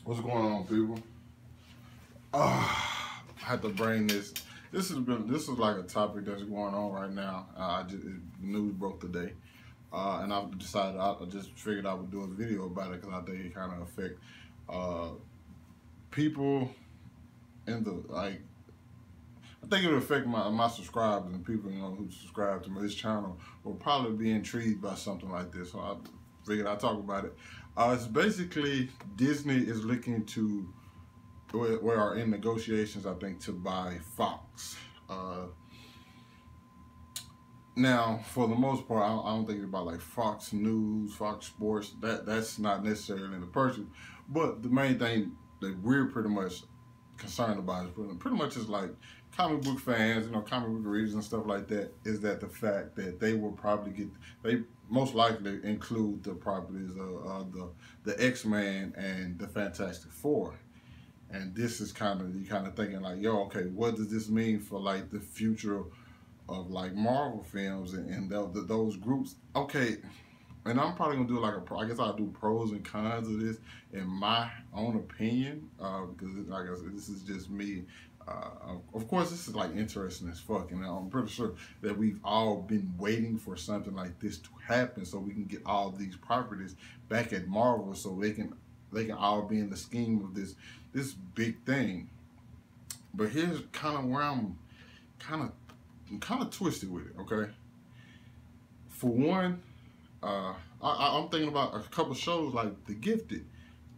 What's going on, people? I had to bring this. This is like a topic that's going on right now. News broke today, and I decided I just figured I would do a video about it because I think it kind of affect uh, people in the like. I think it would affect my subscribers and people who subscribe to this channel will probably be intrigued by something like this. So I figured I'd talk about it. It's basically Disney is looking to we are in negotiations, I think, to buy Fox. Now, for the most part, I don't think about like Fox News, Fox Sports. That's not necessarily in the purchase. But the main thing that we're pretty much concerned about is pretty much is like comic book fans, comic book readers and stuff like that. Is that the fact that they will probably they most likely include the properties of the X-Men and the Fantastic Four. And this is you kind of thinking like, yo, okay, what does this mean for like the future of like Marvel films and those groups? Okay, and I'm probably gonna do like I guess I'll do pros and cons of this in my own opinion, because like I said, this is just me. Of course, this is like interesting as fuck, and I'm pretty sure that we've all been waiting for something like this to happen so we can get all these properties back at Marvel, so they can all be in the scheme of this big thing. But here's kind of where I'm kind of twisted with it. Okay, for one, I'm thinking about a couple shows like The Gifted.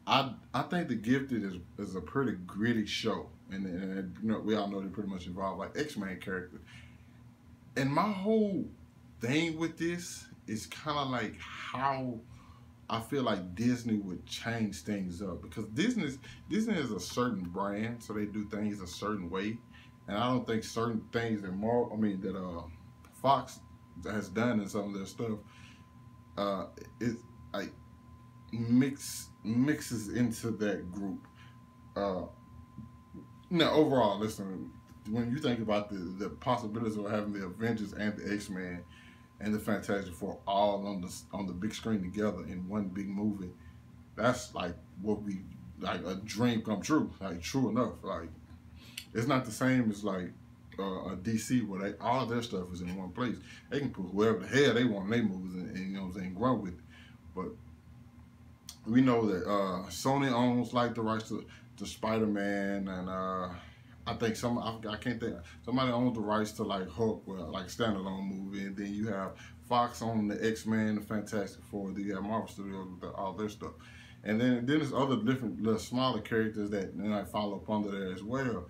I think The Gifted is a pretty gritty show, and we all know they pretty much involve like X-Men characters. And my whole thing with this is kind of like how I feel like Disney would change things up, because Disney is a certain brand, so they do things a certain way, and I don't think certain things that Fox has done in some of their stuff it like mixes into that group. Now overall, listen, when you think about the possibilities of having the Avengers and the X-Men and the Fantastic Four all on the big screen together in one big movie, that's like like a dream come true. Like true enough. Like it's not the same as like a DC where all their stuff is in one place. They can put whoever the hell they want in their movies and grow with it. But we know that Sony owns like the rights to Spider-Man, and I think I can't think, somebody owns the rights to like Hulk, like standalone movie, and then you have Fox on the X-Men, the Fantastic Four, then you have Marvel Studios with all their stuff. And then there's other different little smaller characters that follow up under there as well.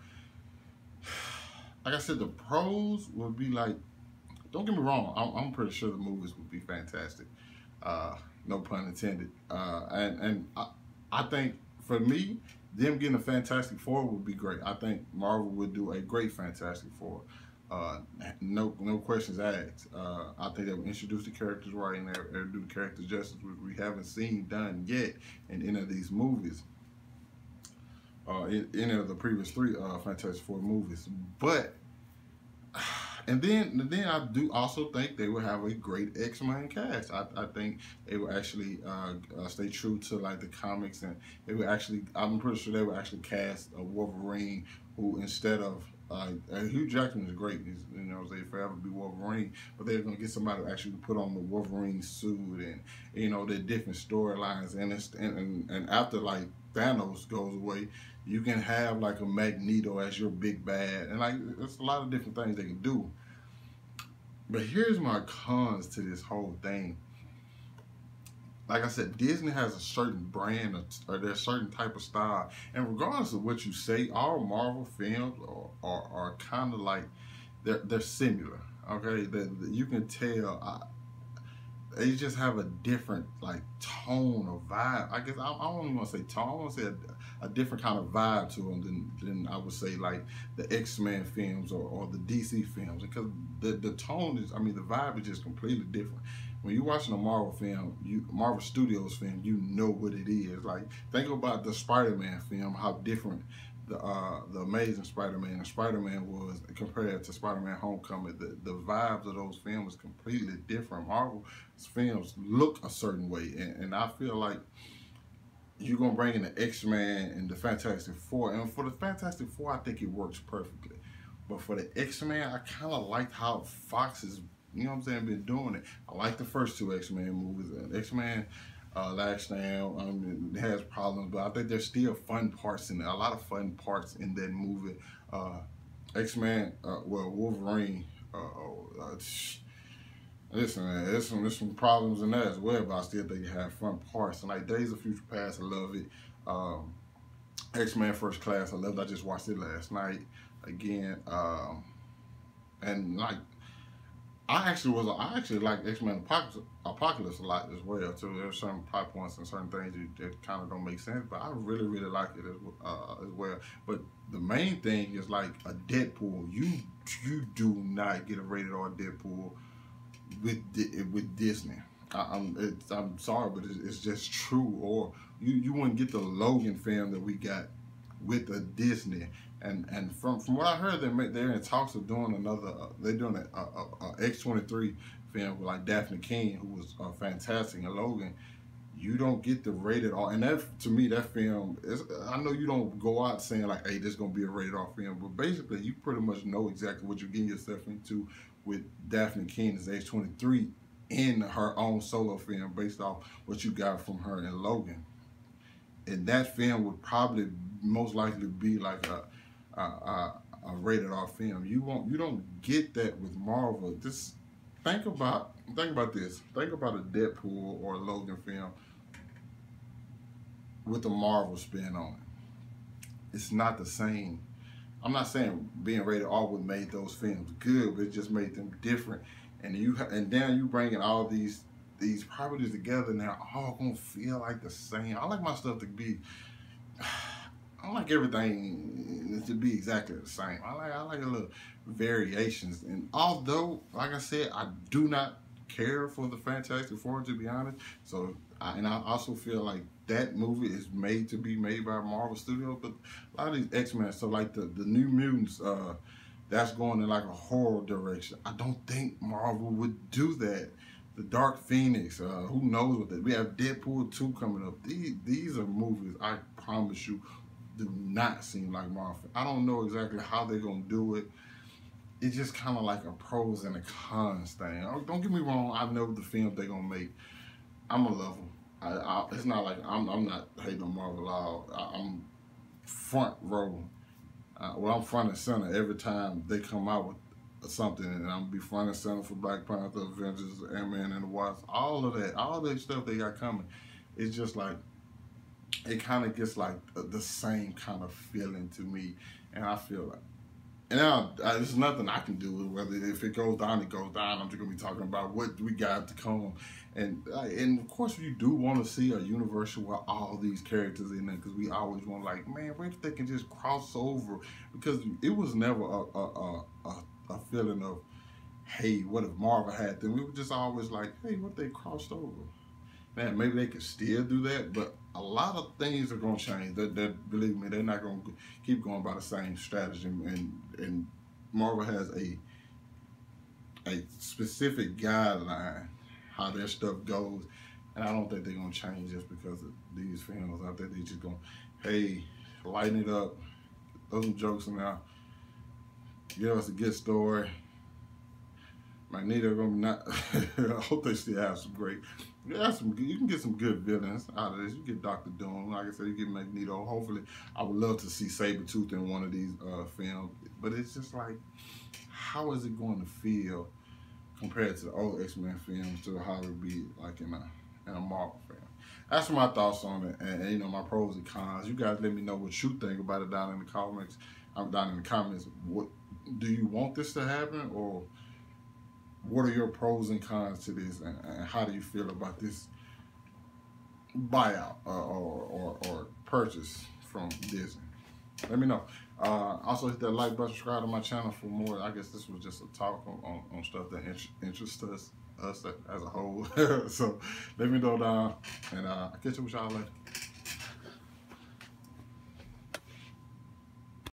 Like I said, the pros would be like, don't get me wrong, I'm pretty sure the movies would be fantastic. No pun intended. And I think for me, them getting a Fantastic Four would be great. I think Marvel would do a great Fantastic Four. No questions asked. I think they would introduce the characters right and they do the characters justice, which we haven't seen done yet in any of these movies. In any of the previous three Fantastic Four movies. But and then I do also think they will have a great X-Men cast. I think they will actually stay true to like the comics, and they will actually, I'm pretty sure they will actually cast a Wolverine who, instead of Hugh Jackman is great, they forever be Wolverine, but they're gonna get somebody to actually put on the Wolverine suit, and the different storylines, and after like Thanos goes away, you can have like a Magneto as your big bad, and like there's a lot of different things they can do. But here's my cons to this whole thing. Like I said, Disney has a certain brand or their certain type of style, and regardless of what you say, all Marvel films are kind of like they're similar. Okay, you can tell. They just have a different like tone or vibe. I guess I don't even want to say tone. I want to say a different kind of vibe to them than I would say like the X-Men films or the DC films, because the tone is, the vibe is just completely different. When you're watching a Marvel film, Marvel Studios film, you know what it is. Like think about the Spider-Man film, how different the Amazing Spider-Man and Spider-Man was compared to Spider-Man Homecoming. The vibes of those films is completely different. Marvel films look a certain way, and I feel like you're gonna bring in the X-Men and the Fantastic Four, and for the Fantastic Four, I think it works perfectly. But for the X-Men, I kind of liked how Fox is, you know what I'm saying, been doing it. I like the first two X-Men movies. X-Men Last Stand, it has problems, but I think there's still fun parts in it. A lot of fun parts in that movie. X-Men, well, Wolverine. Listen, man, there's some problems in that as well, but I still think it had fun parts. And like Days of Future Past, I love it. X-Men First Class, I loved it. I just watched it last night again. And like, I actually like X-Men Apocalypse a lot as well too. There's certain plot points and certain things that kind of don't make sense, but I really like it as well. But the main thing is like a Deadpool. You do not get a rated R Deadpool with Disney. I'm sorry, but it's just true. Or you wouldn't get the Logan film that we got with a Disney. And from what I heard, they're in talks of doing another. They're doing a X-23 film with like Daphne King, who was fantastic, and Logan. You don't get the rated R, and that to me, that film is. I know you don't go out saying like, "Hey, this is gonna be a rated R film," but basically, you pretty much know exactly what you're getting yourself into with Daphne King's X-23 in her own solo film based off what you got from her and Logan. And that film would probably most likely be like a rated R film. You don't get that with Marvel. Just think about this. Think about a Deadpool or a Logan film with a Marvel spin on it. It's not the same. I'm not saying being rated R would make those films good, but it just made them different. And then you bringing all these properties together, and they're all gonna feel like the same. I like my stuff to be. I like everything to be exactly the same. I like a little variations. And although, like I said, I do not care for the Fantastic Four, to be honest. So, I also feel like that movie is made to be made by Marvel Studios. But a lot of these X-Men, so like the New Mutants, that's going in like a horror direction. I don't think Marvel would do that. The Dark Phoenix, who knows what that? We have Deadpool 2 coming up. These are movies, I promise you, do not seem like Marvel. I don't know exactly how they're gonna do it. It's just kind of like a pros and a cons thing. Don't get me wrong. I know the films they're gonna make. I'm gonna love them. It's not like I'm not hating on Marvel at all. I'm front row. I'm front and center every time they come out with something, and I'm gonna be front and center for Black Panther, Avengers, Ant-Man and the Wasp. All of that stuff they got coming. It's just like, it kind of gets like the same kind of feeling to me, and I feel like, and now there's nothing I can do with whether if it goes down, it goes down. I'm just gonna be talking about what we got to come, and of course you do want to see a universe with all these characters in there, because we always want, like, man, what if they can just cross over? Because it was never a feeling of, hey, what if Marvel had them? We were just always like, hey, what if they crossed over? Man, maybe they could still do that, but a lot of things are going to change. That believe me, they're not going to keep going by the same strategy. And Marvel has a specific guideline how their stuff goes, and I don't think they're going to change just because of these films. I think they're just going, hey, lighten it up, throw some jokes in there, give us a good story. Magneto gonna not. I hope they still have some great. Yeah, you can get some good villains out of this. You get Dr. Doom, like I said, you get Magneto. Hopefully, I would love to see Sabretooth in one of these films. But it's just like, how is it going to feel compared to the old X-Men films to how it would be like in a Marvel film? That's my thoughts on it, and you know, my pros and cons. You guys let me know what you think about it down in the comments. Down in the comments. What do you want this to happen, or what are your pros and cons to this, and how do you feel about this buyout or purchase from Disney? Let me know. Also hit that like button, subscribe to my channel for more. I guess this was just a talk on stuff that interests us as a whole. So let me know down, and I'll catch up with y'all later.